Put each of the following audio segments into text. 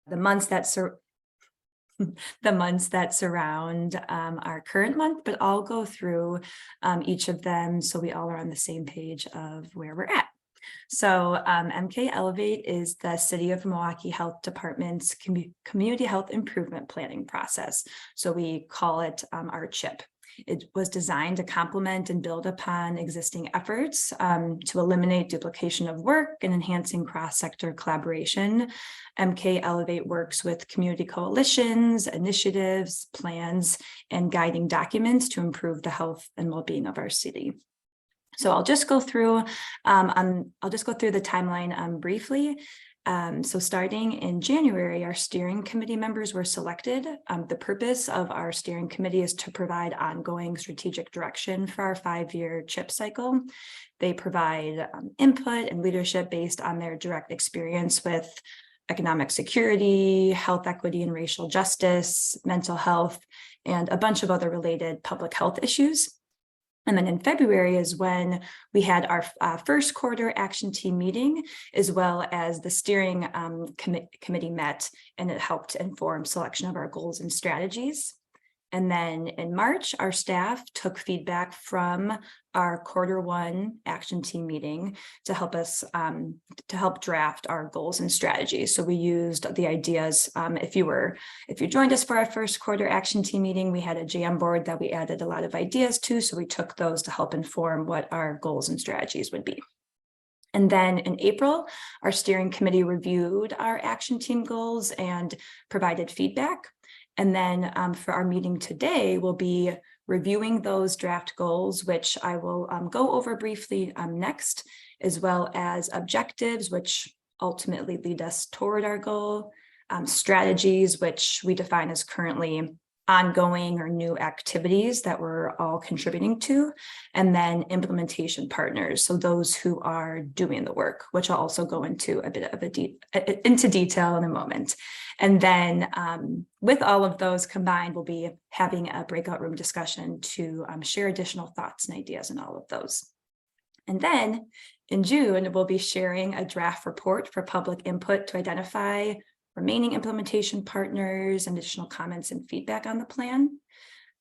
the months that the months that surround our current month, but I'll go through each of them so we all are on the same page of where we're at. So MKE Elevate is the City of Milwaukee Health Department's community health improvement planning process. So we call it our CHIP. It was designed to complement and build upon existing efforts to eliminate duplication of work and enhancing cross-sector collaboration. MKE Elevate works with community coalitions, initiatives, plans, and guiding documents to improve the health and well-being of our city. So I'll just go through the timeline briefly. So starting in January, our steering committee members were selected. The purpose of our steering committee is to provide ongoing strategic direction for our 5-year CHIP cycle. They provide input and leadership based on their direct experience with economic security, health equity and racial justice, mental health, and a bunch of other related public health issues. And then in February is when we had our first quarter action team meeting, as well as the steering committee met, and it helped inform selection of our goals and strategies. And then in March, our staff took feedback from our Q1 action team meeting to help us to help draft our goals and strategies. So we used the ideas. If you joined us for our first quarter action team meeting, we had a jam board that we added a lot of ideas to. So we took those to help inform what our goals and strategies would be. And then in April, our steering committee reviewed our action team goals and provided feedback. And then for our meeting today, we'll be reviewing those draft goals, which I will go over briefly next, as well as objectives, which ultimately lead us toward our goal, strategies, which we define as currently ongoing or new activities that we're all contributing to, and then implementation partners, so those who are doing the work, which I'll also go into a bit of into detail in a moment. And then with all of those combined, we'll be having a breakout room discussion to share additional thoughts and ideas on all of those. And then in June, we'll be sharing a draft report for public input to identify remaining implementation partners and additional comments and feedback on the plan.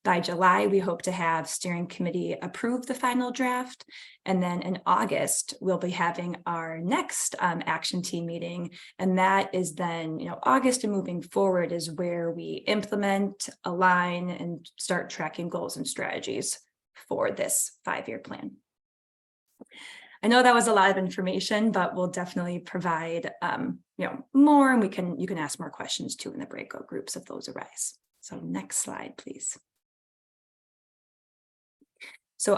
By July, we hope to have steering committee approve the final draft. And then in August, we'll be having our next action team meeting. And that is then, August and moving forward is where we implement, align, and start tracking goals and strategies for this 5-year plan. I know that was a lot of information, but we'll definitely provide more, and you can ask more questions too in the breakout groups if those arise. So next slide, please. So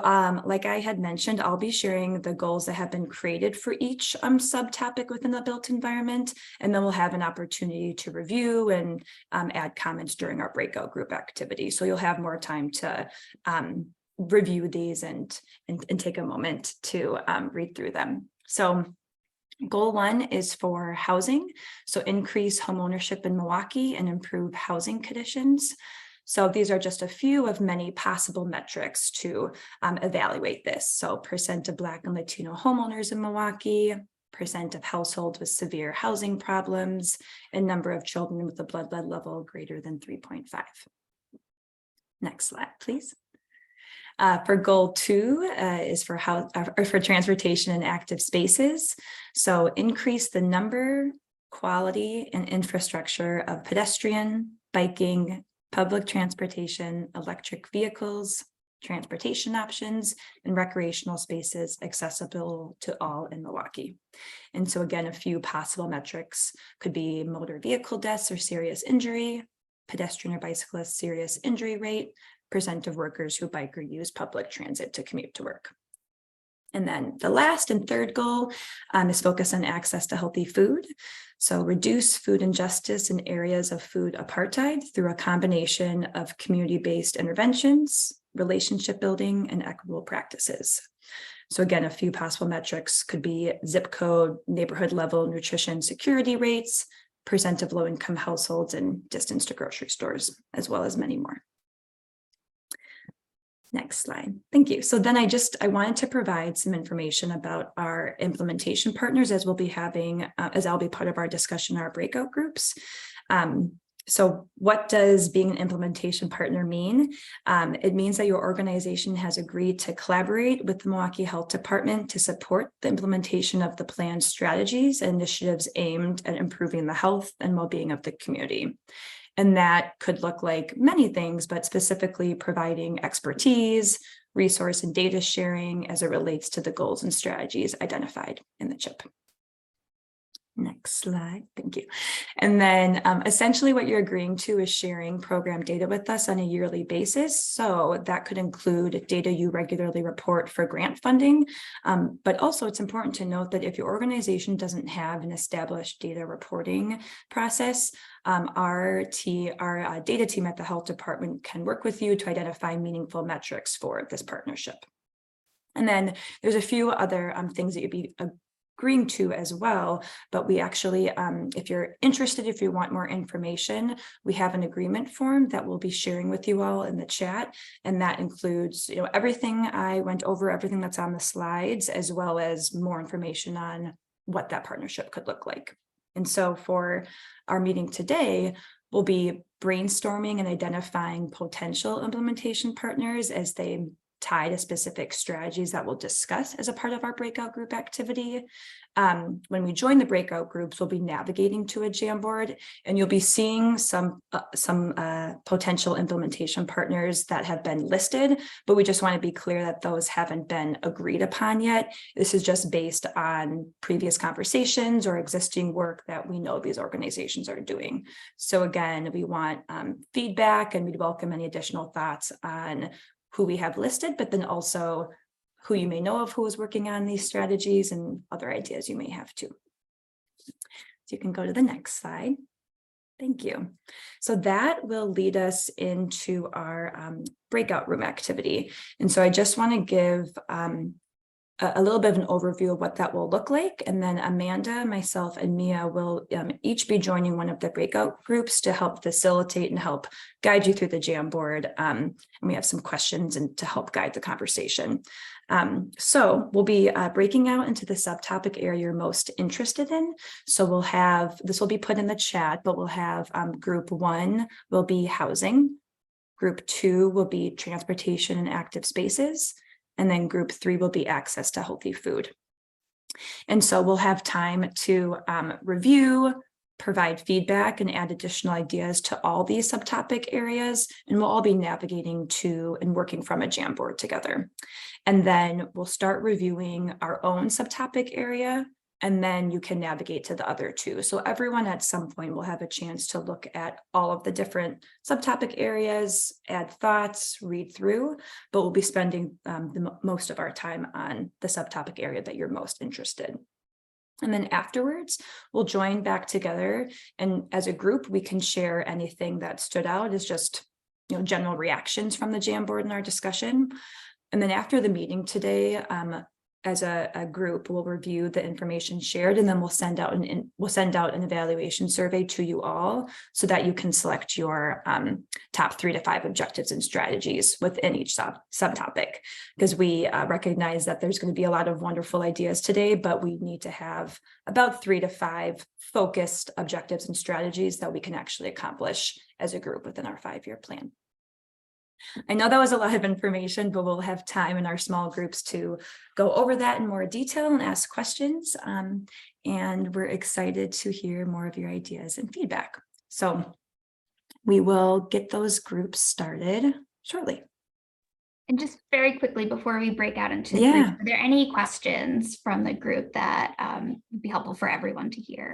like I had mentioned, I'll be sharing the goals that have been created for each subtopic within the built environment, and then we'll have an opportunity to review and add comments during our breakout group activity. So you'll have more time to review these and take a moment to read through them. So goal 1 is for housing. So increase home ownership in Milwaukee and improve housing conditions. So these are just a few of many possible metrics to evaluate this. So percent of Black and Latino homeowners in Milwaukee, percent of households with severe housing problems, and number of children with a blood lead level greater than 3.5. Next slide, please. For goal 2 is for transportation and active spaces. So increase the number, quality, and infrastructure of pedestrian, biking, public transportation, electric vehicles, transportation options, and recreational spaces accessible to all in Milwaukee. And so again, a few possible metrics could be motor vehicle deaths or serious injury, pedestrian or bicyclist serious injury rate, percent of workers who bike or use public transit to commute to work. And then the last and third goal is focus on access to healthy food. So reduce food injustice in areas of food apartheid through a combination of community-based interventions, relationship building, and equitable practices. So again, a few possible metrics could be zip code, neighborhood level nutrition security rates, percent of low-income households, and distance to grocery stores, as well as many more. Next slide. Thank you. So then I wanted to provide some information about our implementation partners as we'll be having, as I'll be part of our discussion, our breakout groups. So what does being an implementation partner mean? It means that your organization has agreed to collaborate with the Milwaukee Health Department to support the implementation of the planned strategies and initiatives aimed at improving the health and well-being of the community. And that could look like many things, but specifically providing expertise, resource and data sharing as it relates to the goals and strategies identified in the CHIP. Next slide, thank you. And then essentially what you're agreeing to is sharing program data with us on a yearly basis. So that could include data you regularly report for grant funding. But also it's important to note that if your organization doesn't have an established data reporting process, our data team at the health department can work with you to identify meaningful metrics for this partnership. And then there's a few other things that you'd be agreeing to as well, but we actually, if you're interested, if you want more information, we have an agreement form that we'll be sharing with you all in the chat, and that includes, everything I went over, everything that's on the slides, as well as more information on what that partnership could look like. And so for our meeting today, we'll be brainstorming and identifying potential implementation partners as they tie to specific strategies that we'll discuss as a part of our breakout group activity. When we join the breakout groups, we'll be navigating to a Jamboard, and you'll be seeing some potential implementation partners that have been listed, but we just want to be clear that those haven't been agreed upon yet. This is just based on previous conversations or existing work that we know these organizations are doing. So again, we want feedback, and we'd welcome any additional thoughts on who we have listed, but then also who you may know of who is working on these strategies and other ideas you may have too. So you can go to the next slide. Thank you. So that will lead us into our breakout room activity. And so I just want to give a little bit of an overview of what that will look like. And then Amanda, myself, and Mia will each be joining one of the breakout groups to help facilitate and help guide you through the Jamboard. And we have some questions and to help guide the conversation. So we'll be breaking out into the subtopic area you're most interested in. So we'll have, this will be put in the chat, but we'll have group 1 will be housing. Group 2 will be transportation and active spaces. And then group 3 will be access to healthy food. And so we'll have time to review, provide feedback, and add additional ideas to all these subtopic areas. And we'll all be navigating to and working from a Jamboard together. And then we'll start reviewing our own subtopic area, and then you can navigate to the other two. So everyone at some point will have a chance to look at all of the different subtopic areas, add thoughts, read through, but we'll be spending most of our time on the subtopic area that you're most interested. And then afterwards, we'll join back together, and as a group, we can share anything that stood out as just general reactions from the Jamboard in our discussion. And then after the meeting today, as a group, we'll review the information shared, and then we'll send out an evaluation survey to you all so that you can select your top 3 to 5 objectives and strategies within each subtopic, because we recognize that there's going to be a lot of wonderful ideas today, but we need to have about 3 to 5 focused objectives and strategies that we can actually accomplish as a group within our 5-year plan. I know that was a lot of information, but we'll have time in our small groups to go over that in more detail and ask questions. And we're excited to hear more of your ideas and feedback. So we will get those groups started shortly. And just very quickly before we break out into groups, are there any questions from the group that would be helpful for everyone to hear?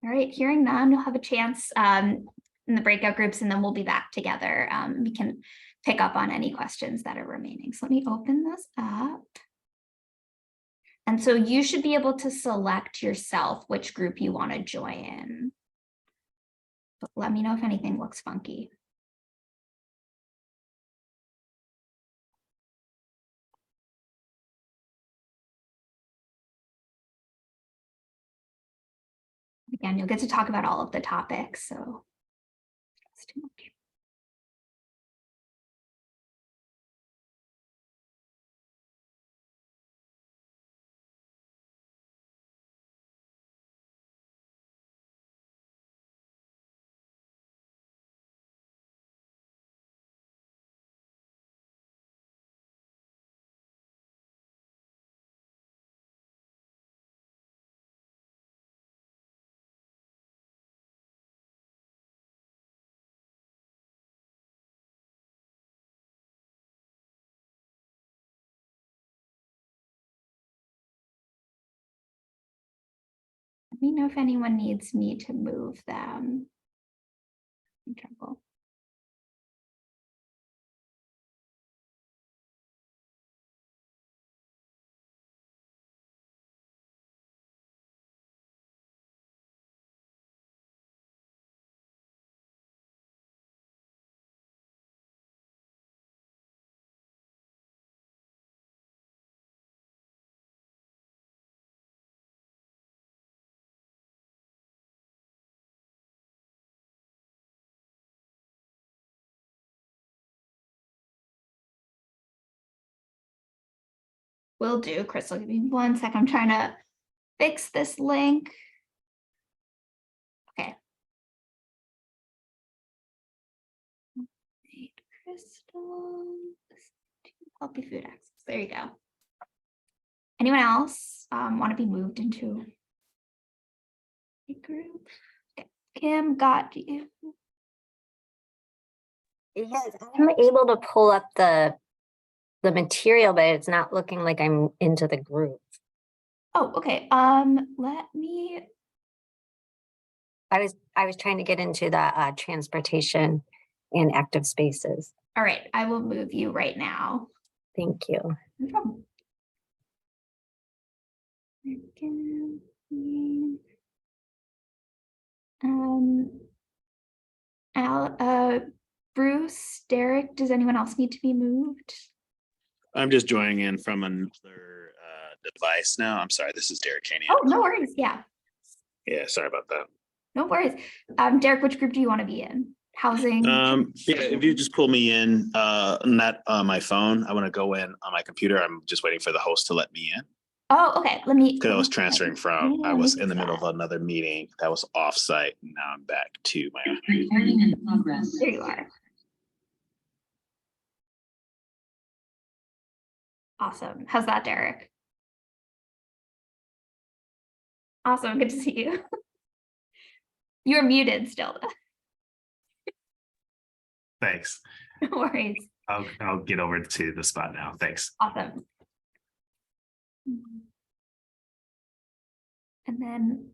All right, hearing none, you'll have a chance in the breakout groups, and then we'll be back together. We can pick up on any questions that are remaining. So let me open this up. And so you should be able to select yourself which group you want to join. But let me know if anything looks funky. Again, you'll get to talk about all of the topics, so that's too much. Let me know if anyone needs me to move them. In trouble. Will do, Crystal. Give me 1 sec. I'm trying to fix this link. Okay. Crystal, healthy food access. There you go. Anyone else want to be moved into a group? Okay. Kim, got you. Yes, I'm able to pull up the material, but it's not looking like I'm into the group. Oh, okay. Let me. I was trying to get into the transportation and active spaces. All right, I will move you right now. Thank you. No problem. Bruce, Derek, does anyone else need to be moved? I'm just joining in from another device now. I'm sorry, this is Derek Caney. Oh, no worries. Yeah, Yeah, sorry about that. no worries. Derek, which group do you want to be in? Housing? Yeah, if you just pull me in, not on my phone, I want to go in on my computer. I'm just waiting for the host to let me in. Oh, okay. Let me. Because I was transferring from, I let me was do in the middle of that. another meeting that was offsite. And now I'm back to my. Recording in progress. There you are. Awesome. How's that, Derek? Awesome. Good to see you. You're muted still. Thanks. No worries. I'll get over to the spot now. Thanks. Awesome. And then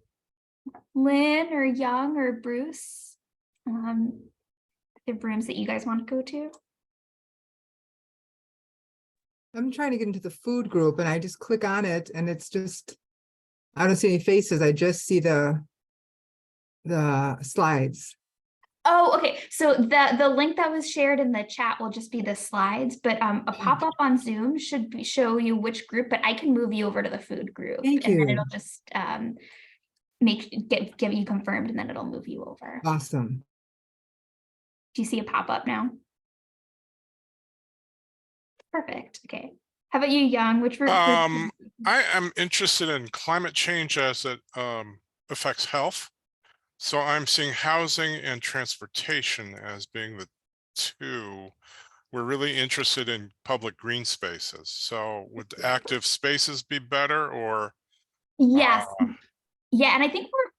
Lynn or Young or Bruce, the rooms that you guys want to go to. I'm trying to get into the food group and I just click on it and it's just, I don't see any faces. I just see the slides. Oh, okay. So the link that was shared in the chat will just be the slides, but a pop-up on Zoom should show you which group, but I can move you over to the food group. Thank and then you. it'll just get you confirmed and then it'll move you over. Awesome. Do you see a pop-up now? Perfect. Okay. How about you, Young? Which group? I am interested in climate change as it affects health. So I'm seeing housing and transportation as being the two. We're really interested in public green spaces. So would active spaces be better or? Yes. Yeah, and I think we're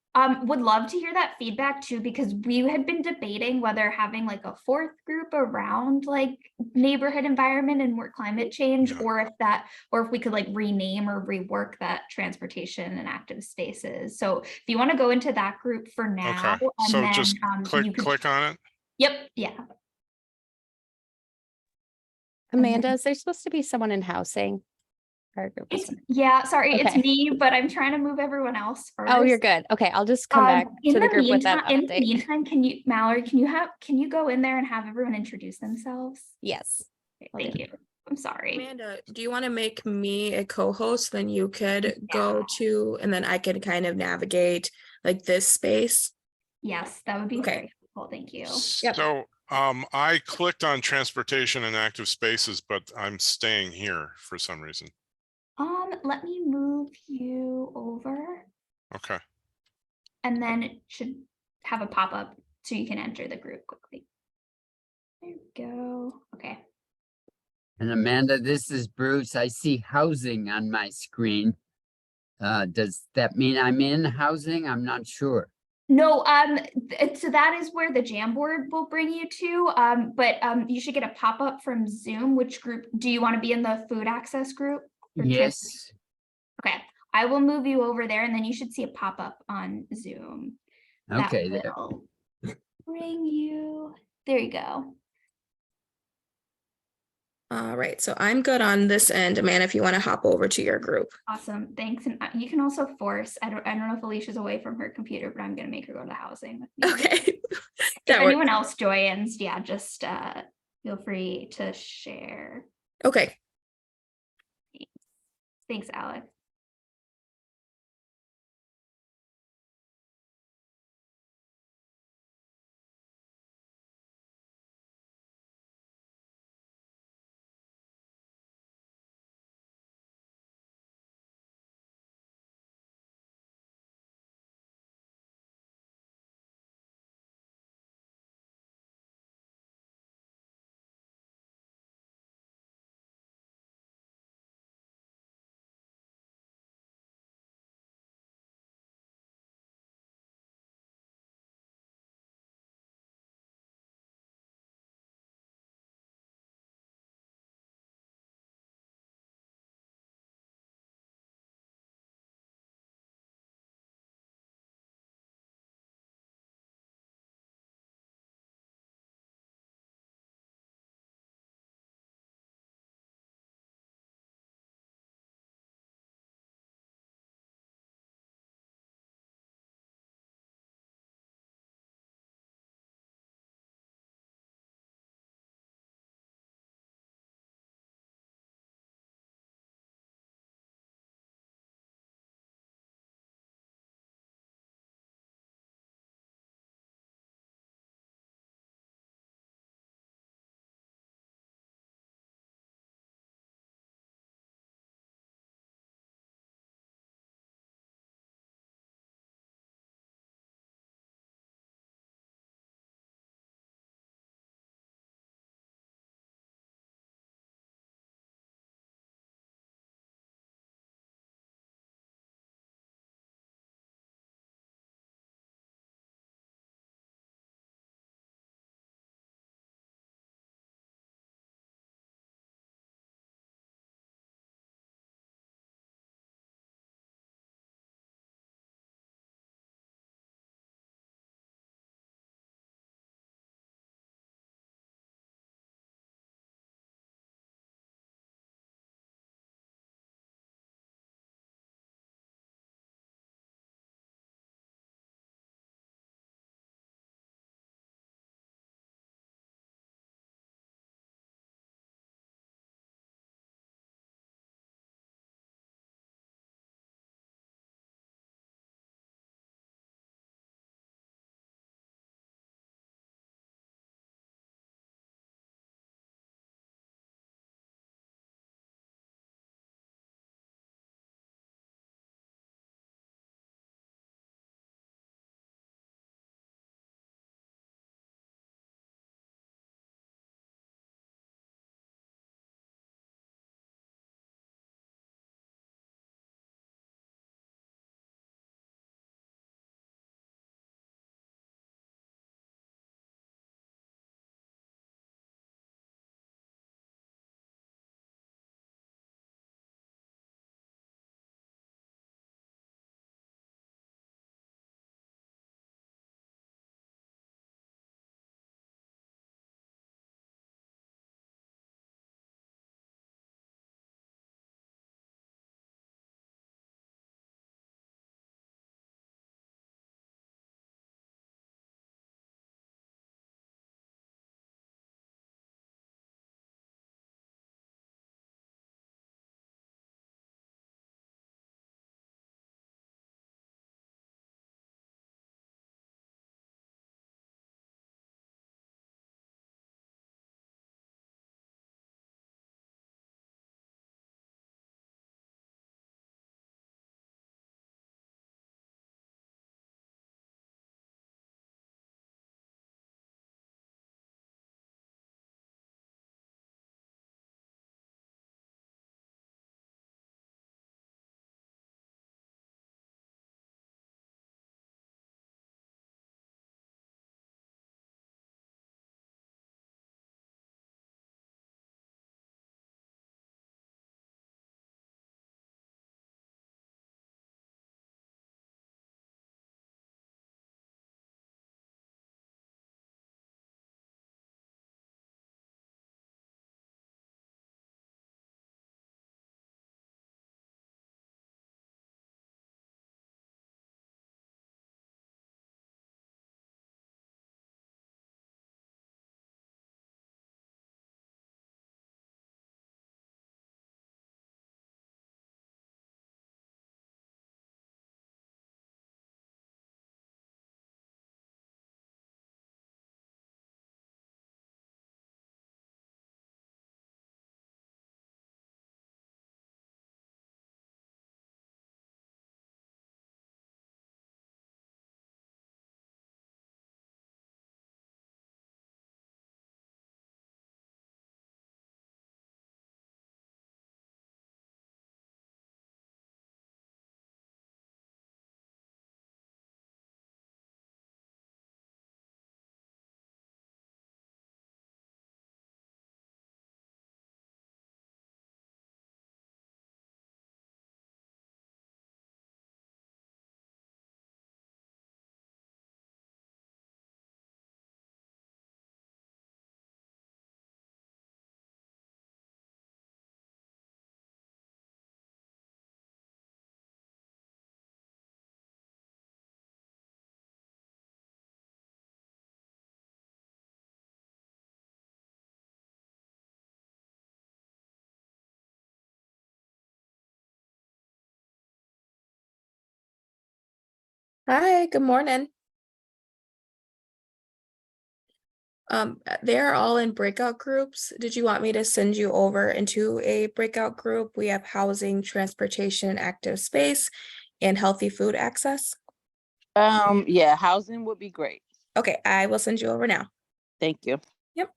would love to hear that feedback too, because we had been debating whether having like a fourth group around like neighborhood environment and more climate change, Yeah. or if we could like rename or rework that transportation and active spaces. So if you want to go into that group for now, Okay, and so then just click on it. Yep, yeah. Amanda, is there supposed to be someone in housing? Yeah, sorry, it's Okay. me, but I'm trying to move everyone else first. Oh, you're good. Okay, I'll just come back to the group with that In the update. meantime, Mallory, can you go in there and have everyone introduce themselves? Yes. Okay, thank you. I'm sorry. Amanda, do you want to make me a co-host? Then you could go to, and then I can kind of navigate like this space. Yes, that would be Okay. very helpful. Thank you. So I clicked on transportation and active spaces, but I'm staying here for some reason. Let me move you over, Okay. and then it should have a pop-up so you can enter the group quickly. There we go. Okay. And Amanda, this is Bruce. I see housing on my screen. Does that mean I'm in housing? I'm not sure. No, so that is where the Jamboard will bring you to. But you should get a pop-up from Zoom. Which group do you want to be in? The food access group? Yes. Okay, I will move you over there and then you should see a pop-up on Zoom. that Okay, there. will Bring you, there you go. All right, so I'm good on this end. Amanda, if you want to hop over to your group. Awesome, thanks. And you can also force, I don't know if Alicia's away from her computer, but I'm gonna make her go to housing with me. Okay. If That works. anyone else joins, yeah, just feel free to share. Okay. Thanks, Alex. Hi, good morning. They're all in breakout groups. Did you want me to send you over into a breakout group? We have housing, transportation, active space, and healthy food access. Yeah, housing would be great. Okay, I will send you over now. Thank you. Yep.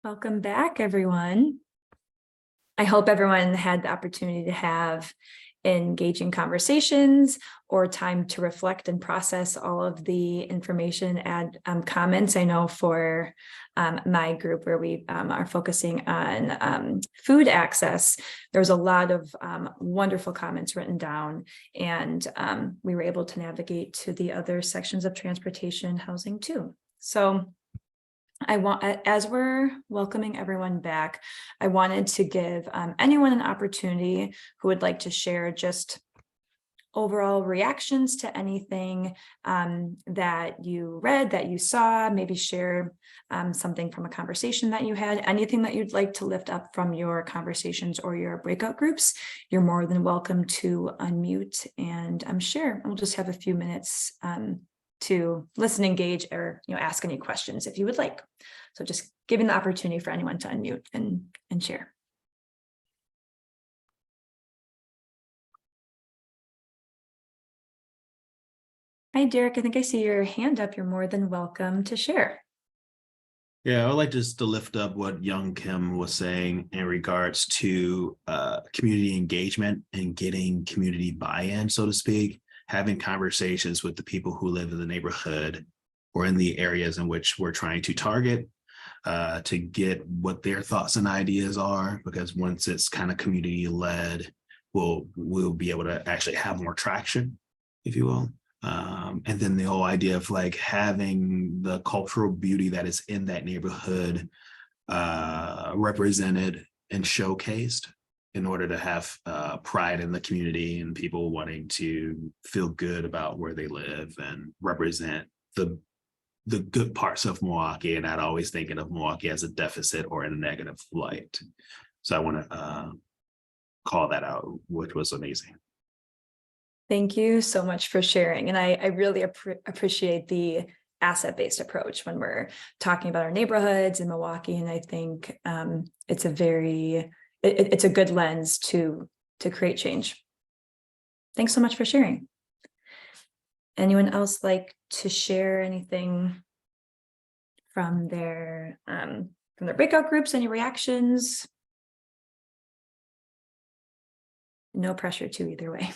Welcome back, everyone. I hope everyone had the opportunity to have engaging conversations or time to reflect and process all of the information, add comments. I know for my group where we are focusing on food access, there was a lot of wonderful comments written down, and we were able to navigate to the other sections of transportation, housing too. So as we're welcoming everyone back, I wanted to give anyone an opportunity who would like to share just overall reactions to anything that you read, that you saw, maybe share something from a conversation that you had, anything that you'd like to lift up from your conversations or your breakout groups. You're more than welcome to unmute and share. We'll just have a few minutes to listen, engage, or ask any questions if you would like. So just giving the opportunity for anyone to unmute and share. Hi, Derek. I think I see your hand up. You're more than welcome to share. Yeah, I would like just to lift up what Young Kim was saying in regards to community engagement and getting community buy-in, so to speak, having conversations with the people who live in the neighborhood or in the areas in which we're trying to target to get what their thoughts and ideas are, because once it's kind of community led, we'll be able to actually have more traction, if you will. And then the whole idea of like having the cultural beauty that is in that neighborhood represented and showcased in order to have pride in the community and people wanting to feel good about where they live and represent the good parts of Milwaukee and not always thinking of Milwaukee as a deficit or in a negative light. So I want to call that out, which was amazing. Thank you so much for sharing. And I really appreciate the asset-based approach when we're talking about our neighborhoods in Milwaukee. And I think it's a good lens to create change. Thanks so much for sharing. Anyone else like to share anything from their breakout groups? Any reactions? No pressure to either way.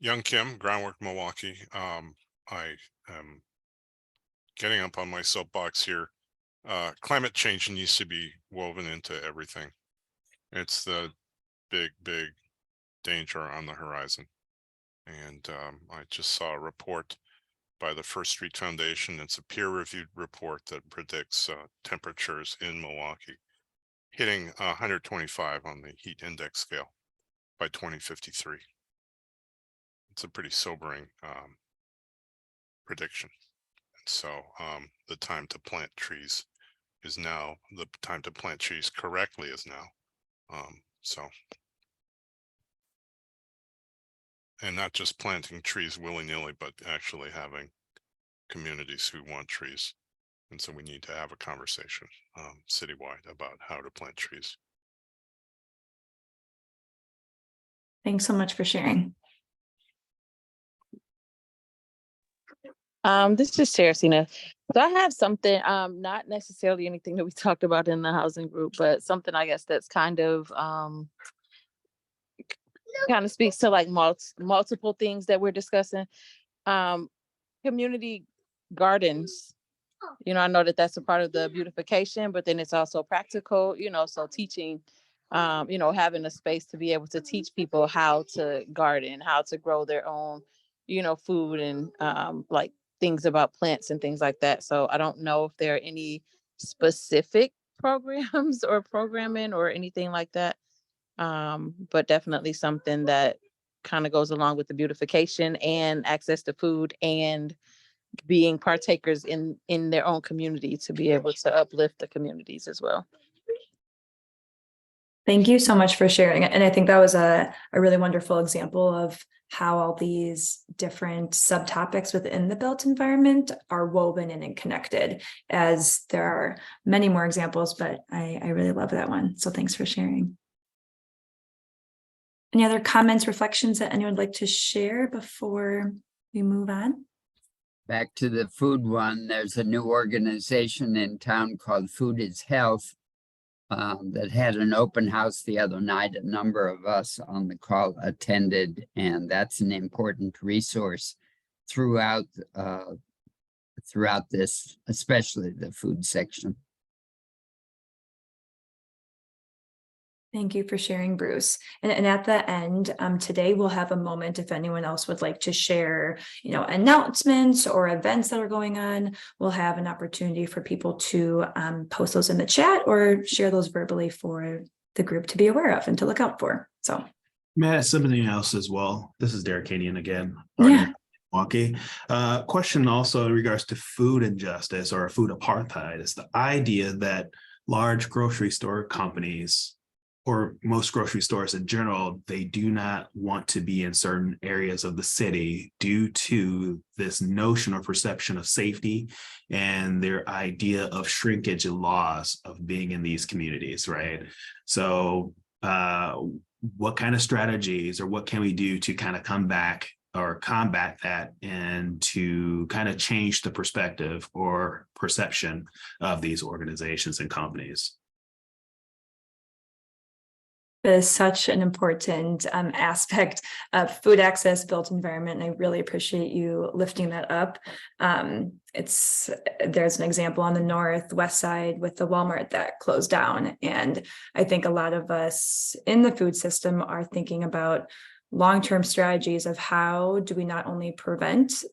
Young Kim, Groundwork Milwaukee. I am getting up on my soapbox here. Climate change needs to be woven into everything. It's the big danger on the horizon. And I just saw a report by the First Street Foundation. It's a peer-reviewed report that predicts temperatures in Milwaukee hitting 125 on the heat index scale by 2053. It's a pretty sobering prediction. So the time to plant trees is now. The time to plant trees correctly is now. And not just planting trees willy-nilly, but actually having communities who want trees. And so we need to have a conversation citywide about how to plant trees. Thanks so much for sharing. This is Teresina. So I have something, not necessarily anything that we talked about in the housing group, but something I guess that's kind of speaks to like multiple things that we're discussing. Community gardens. I know that that's a part of the beautification, but then it's also practical, so teaching, having a space to be able to teach people how to garden, how to grow their own, food and like things about plants and things like that. So I don't know if there are any specific programs or programming or anything like that. But definitely something that kind of goes along with the beautification and access to food and being partakers in their own community to be able to uplift the communities as well. Thank you so much for sharing. And I think that was a really wonderful example of how all these different subtopics within the built environment are woven in and connected, as there are many more examples, but I really love that one. So thanks for sharing. Any other comments, reflections that anyone would like to share before we move on? Back to the food one, there's a new organization in town called Food is Health that had an open house the other night. A number of us on the call attended, and that's an important resource throughout this, especially the food section. Thank you for sharing, Bruce. And at the end, today we'll have a moment if anyone else would like to share, announcements or events that are going on. We'll have an opportunity for people to post those in the chat or share those verbally for the group to be aware of and to look out for. So, Matt, something else as well. This is Derek Kanian again. Yeah. Milwaukee. Question also in regards to food injustice or food apartheid is the idea that large grocery store companies, or most grocery stores in general, they do not want to be in certain areas of the city due to this notion or perception of safety and their idea of shrinkage and loss of being in these communities, right? So what kind of strategies or what can we do to kind of come back or combat that and to kind of change the perspective or perception of these organizations and companies? Is such an important aspect of food access, built environment, and I really appreciate you lifting that up. There's an example on the northwest side with the Walmart that closed down, and I think a lot of us in the food system are thinking about long-term strategies of how do we not only prevent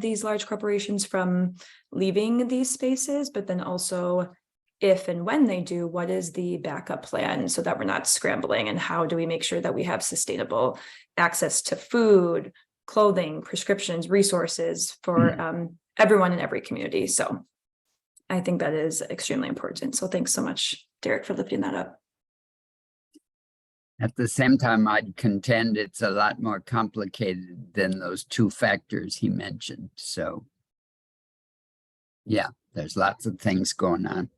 these large corporations from leaving these spaces, but then also, if and when they do, what is the backup plan so that we're not scrambling, and how do we make sure that we have sustainable access to food, clothing, prescriptions, resources for everyone in every community. So I think that is extremely important. So thanks so much, Derek, for lifting that up. At the same time, I'd contend it's a lot more complicated than those two factors he mentioned. So yeah, there's lots of things going on.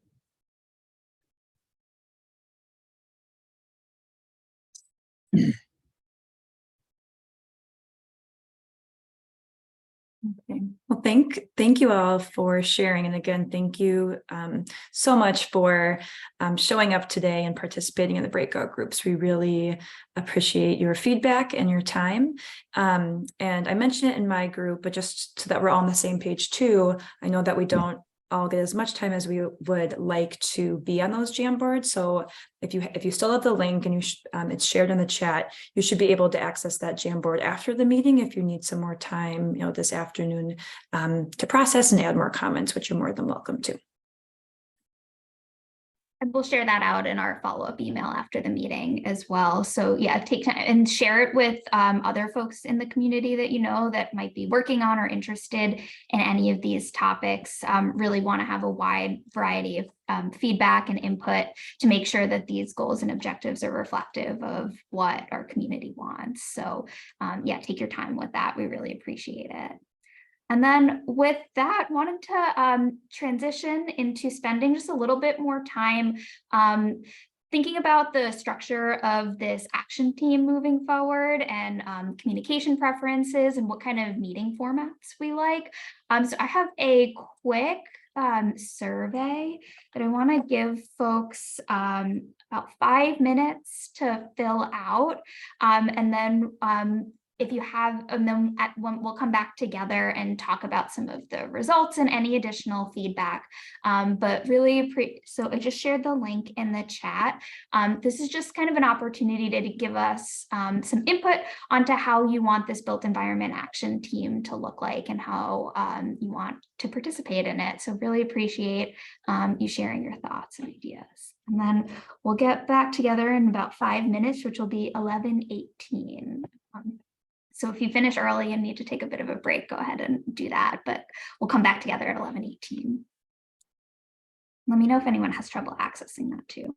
Okay. Well, thank you all for sharing. And again, thank you so much for showing up today and participating in the breakout groups. We really appreciate your feedback and your time. And I mentioned it in my group, but just so that we're all on the same page too, I know that we don't all get as much time as we would like to be on those Jamboards. So if you still have the link and it's shared in the chat, you should be able to access that Jamboard after the meeting if you need some more time, this afternoon to process and add more comments, which you're more than welcome to. And we'll share that out in our follow-up email after the meeting as well. So yeah, take time and share it with other folks in the community that that might be working on or interested in any of these topics. Really want to have a wide variety of feedback and input to make sure that these goals and objectives are reflective of what our community wants. So yeah, take your time with that. We really appreciate it. And then with that, wanted to transition into spending just a little bit more time thinking about the structure of this action team moving forward and communication preferences and what kind of meeting formats we like. So I have a quick survey that I want to give folks about 5 minutes to fill out. And then if you have, and then we'll come back together and talk about some of the results and any additional feedback. But really, so I just shared the link in the chat. This is just kind of an opportunity to give us some input onto how you want this built environment action team to look like and how you want to participate in it. So really appreciate you sharing your thoughts and ideas. And then we'll get back together in about 5 minutes, which will be 11:18. So if you finish early and need to take a bit of a break, go ahead and do that, but we'll come back together at 11:18. Let me know if anyone has trouble accessing that too.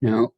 No.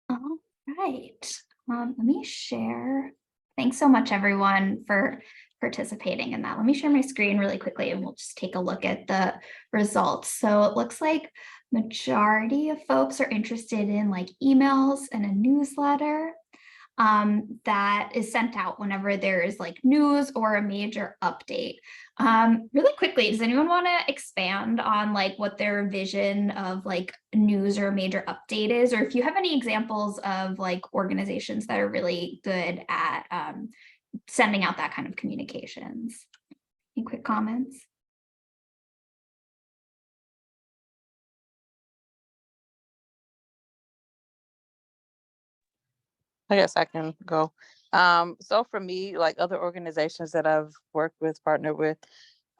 All right, let me share. Thanks so much, everyone, for participating in that. Let me share my screen really quickly and we'll just take a look at the results. So it looks like majority of folks are interested in like emails and a newsletter that is sent out whenever there is like news or a major update. Really quickly, does anyone want to expand on like what their vision of like news or a major update is? Or if you have any examples of like organizations that are really good at sending out that kind of communications? Any quick comments? I guess I can go. So for me, like other organizations that I've worked with, partnered with,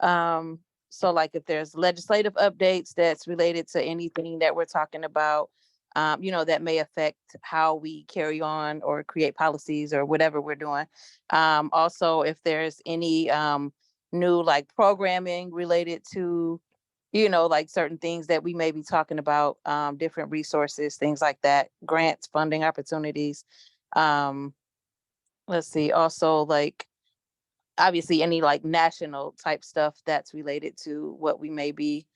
so like if there's legislative updates that's related to anything that we're talking about, that may affect how we carry on or create policies or whatever we're doing. Also, if there's any new like programming related to, like certain things that we may be talking about, different resources, things like that, grants, funding opportunities. Um, let's see, also like obviously any like national type stuff that's related to what we may be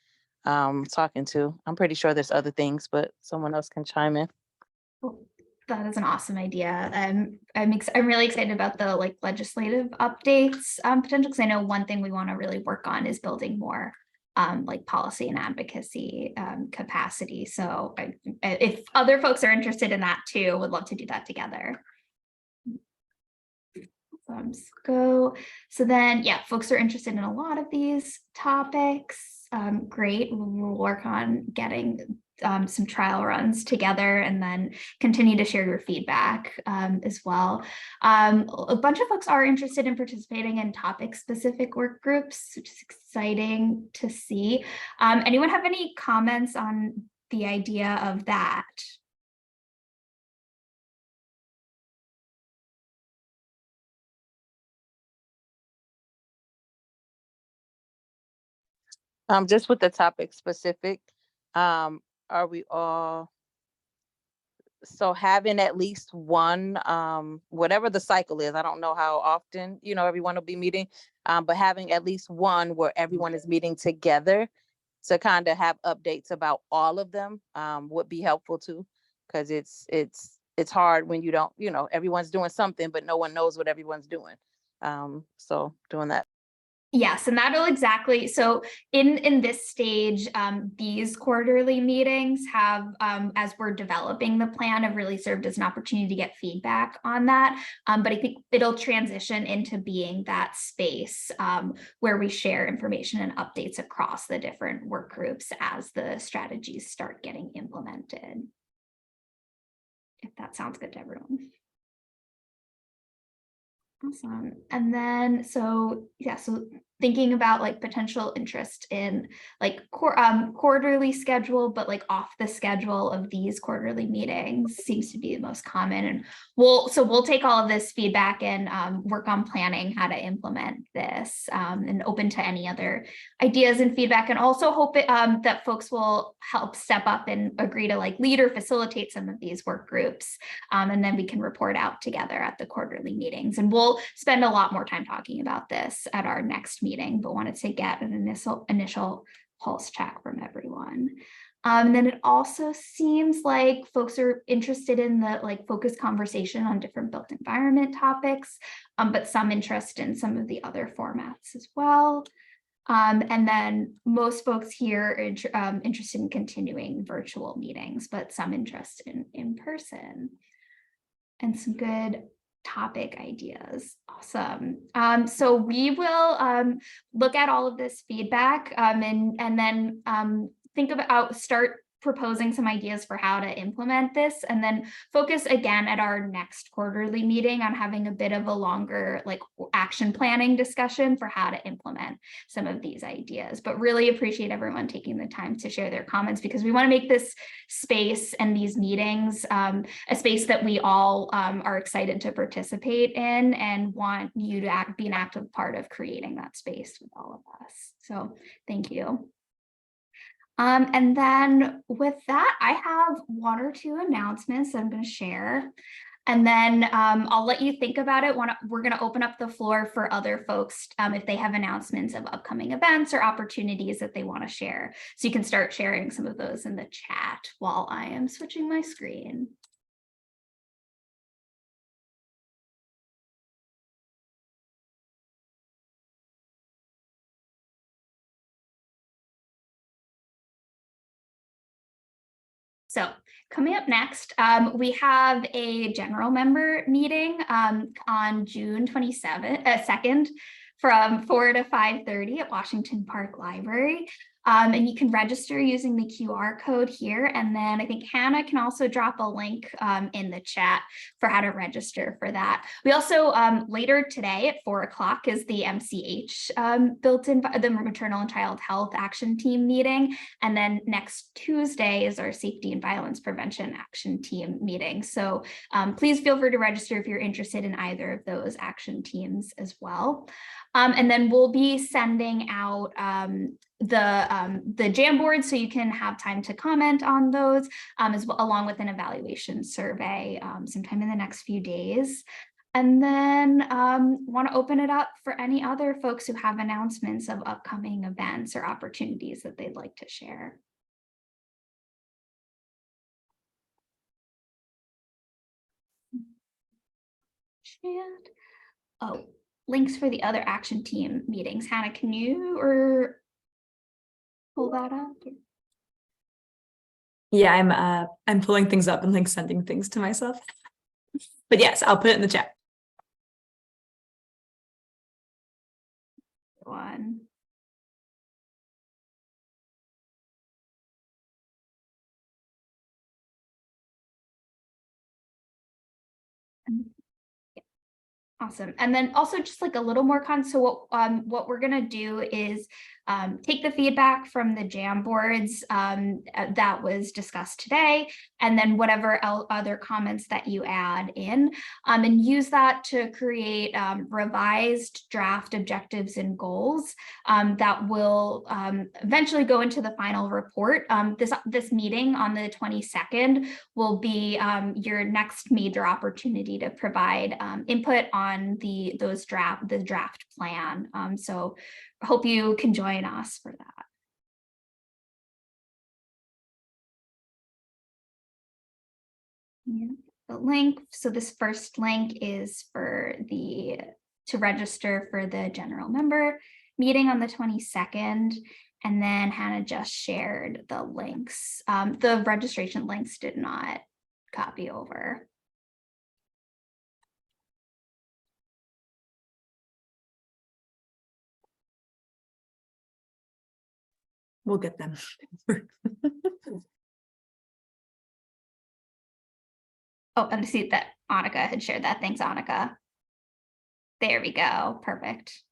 talking to. I'm pretty sure there's other things, but someone else can chime in. Well, that is an awesome idea. I'm really excited about the like legislative updates potential, because I know one thing we want to really work on is building more like policy and advocacy capacity. So if other folks are interested in that too, would love to do that together. So then, yeah, folks are interested in a lot of these topics. Great, we'll work on getting some trial runs together and then continue to share your feedback as well. A bunch of folks are interested in participating in topic-specific work groups, which is exciting to see. Anyone have any comments on the idea of that? Just with the topic specific, are we all, so having at least one, whatever the cycle is, I don't know how often, everyone will be meeting, but having at least one where everyone is meeting together to kind of have updates about all of them, would be helpful too. Cause it's hard when you don't, everyone's doing something, but no one knows what everyone's doing. So doing that. Yes, and that'll exactly, so in this stage, these quarterly meetings have, as we're developing the plan, have really served as an opportunity to get feedback on that. But I think it'll transition into being that space where we share information and updates across the different work groups as the strategies start getting implemented. If that sounds good to everyone. Awesome. And then, so thinking about like potential interest in like quarterly schedule, but like off the schedule of these quarterly meetings seems to be the most common. And we'll take all of this feedback and work on planning how to implement this, and open to any other ideas and feedback, and also hope that folks will help step up and agree to like lead or facilitate some of these work groups. And then we can report out together at the quarterly meetings. And we'll spend a lot more time talking about this at our next meeting, but wanted to get an initial pulse check from everyone. And then it also seems like folks are interested in the like focused conversation on different built environment topics, but some interest in some of the other formats as well. And then most folks here are interested in continuing virtual meetings, but some interest in person. And some good topic ideas. Awesome. So we will look at all of this feedback and then think about, start proposing some ideas for how to implement this, and then focus again at our next quarterly meeting on having a bit of a longer like action planning discussion for how to implement some of these ideas. But really appreciate everyone taking the time to share their comments, because we want to make this space and these meetings a space that we all are excited to participate in, and want you to be an active part of creating that space with all of us. So thank you. And then with that, I have one or two announcements that I'm going to share. And then I'll let you think about it. We're going to open up the floor for other folks if they have announcements of upcoming events or opportunities that they want to share. So you can start sharing some of those in the chat while I am switching my screen. So coming up next, we have a general member meeting on June 2nd from 4 to 5:30 at Washington Park Library. And you can register using the QR code here. And then I think Hannah can also drop a link in the chat for how to register for that. We also, later today at 4 o'clock is the MCH the Maternal and Child Health Action Team meeting. And then next Tuesday is our Safety and Violence Prevention Action Team meeting. So please feel free to register if you're interested in either of those action teams as well. And then we'll be sending out the Jamboard, so you can have time to comment on those, as well, along with an evaluation survey sometime in the next few days. And then want to open it up for any other folks who have announcements of upcoming events or opportunities that they'd like to share. Chat. Oh, links for the other action team meetings. Hannah, can you pull that up? Yeah, I'm pulling things up and like sending things to myself. But yes, I'll put it in the chat. One. Awesome. And then also just like a little more so what we're going to do is take the feedback from the Jamboards that was discussed today, and then whatever other comments that you add in, and use that to create revised draft objectives and goals that will eventually go into the final report. This meeting on the 22nd will be your next major opportunity to provide input on the draft plan. So I hope you can join us for that. Yeah, the link. So this first link is to register for the general member meeting on the 22nd. And then Hannah just shared the links. The registration links did not copy over. We'll get them. Oh, and I see that Annika had shared that. Thanks, Annika. There we go. Perfect.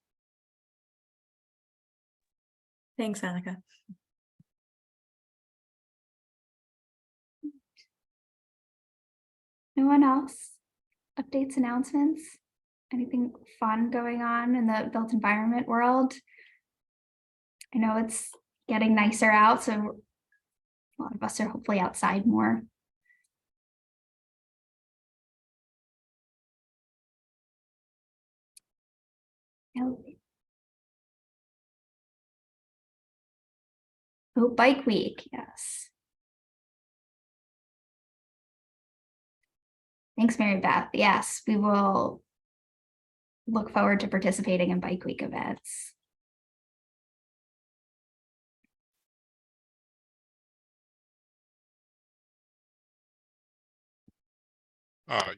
Thanks, Annika. No one else? Updates, announcements? Anything fun going on in the built environment world? I know it's getting nicer out, so a lot of us are hopefully outside more. Oh, Bike Week, yes. Thanks, Mary Beth. Yes, we will look forward to participating in Bike Week events.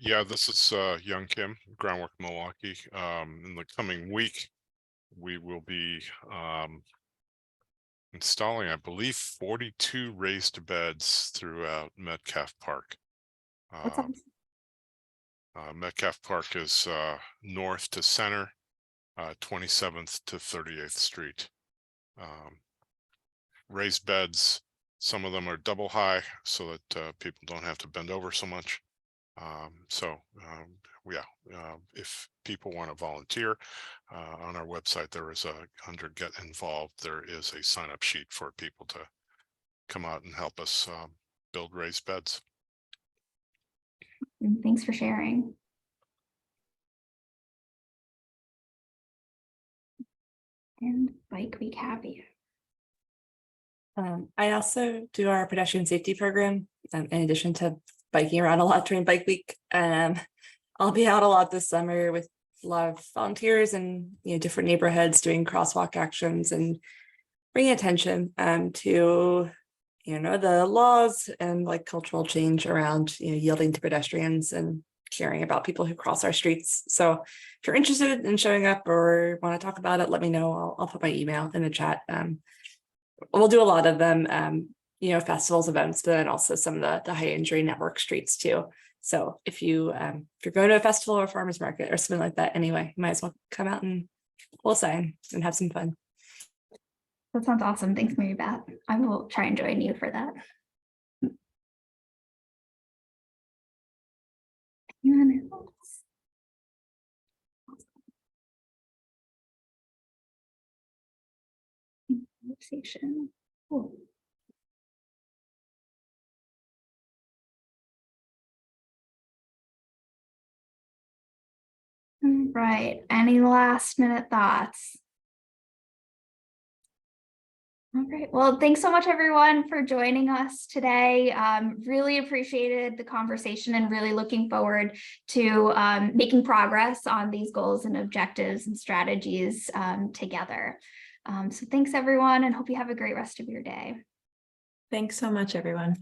Yeah, this is Young Kim, Groundwork Milwaukee. In the coming week, we will be installing, I believe, 42 raised beds throughout Metcalf Park. That's awesome. Metcalf Park is north to center, 27th to 38th Street. Raised beds, some of them are double high so that people don't have to bend over so much. If people want to volunteer, on our website there is under Get Involved, there is a sign up sheet for people to come out and help us build raised beds. And thanks for sharing. And Bike Week happy. I also do our pedestrian safety program in addition to biking around a lot during Bike Week. I'll be out a lot this summer with a lot of volunteers and different neighborhoods doing crosswalk actions and bringing attention to the laws and like cultural change around yielding to pedestrians and caring about people who cross our streets. So if you're interested in showing up or want to talk about it, let me know. I'll put my email in the chat. We'll do a lot of them, festivals, events, but then also some of the high injury network streets too. So if you're going to a festival or a farmer's market or something like that, anyway, you might as well come out and pull a sign and have some fun. That sounds awesome. Thanks, Mary Beth. I will try and join you for that. Anyone else? Conversation. Cool. All right. Any last minute thoughts? All right. Well, thanks so much, everyone, for joining us today. Really appreciated the conversation and really looking forward to making progress on these goals and objectives and strategies together. So thanks, everyone, and hope you have a great rest of your day. Thanks so much, everyone.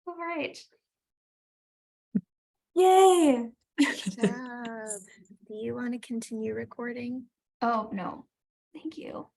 All right. Yay. Do you want to continue recording? Oh, no, thank you.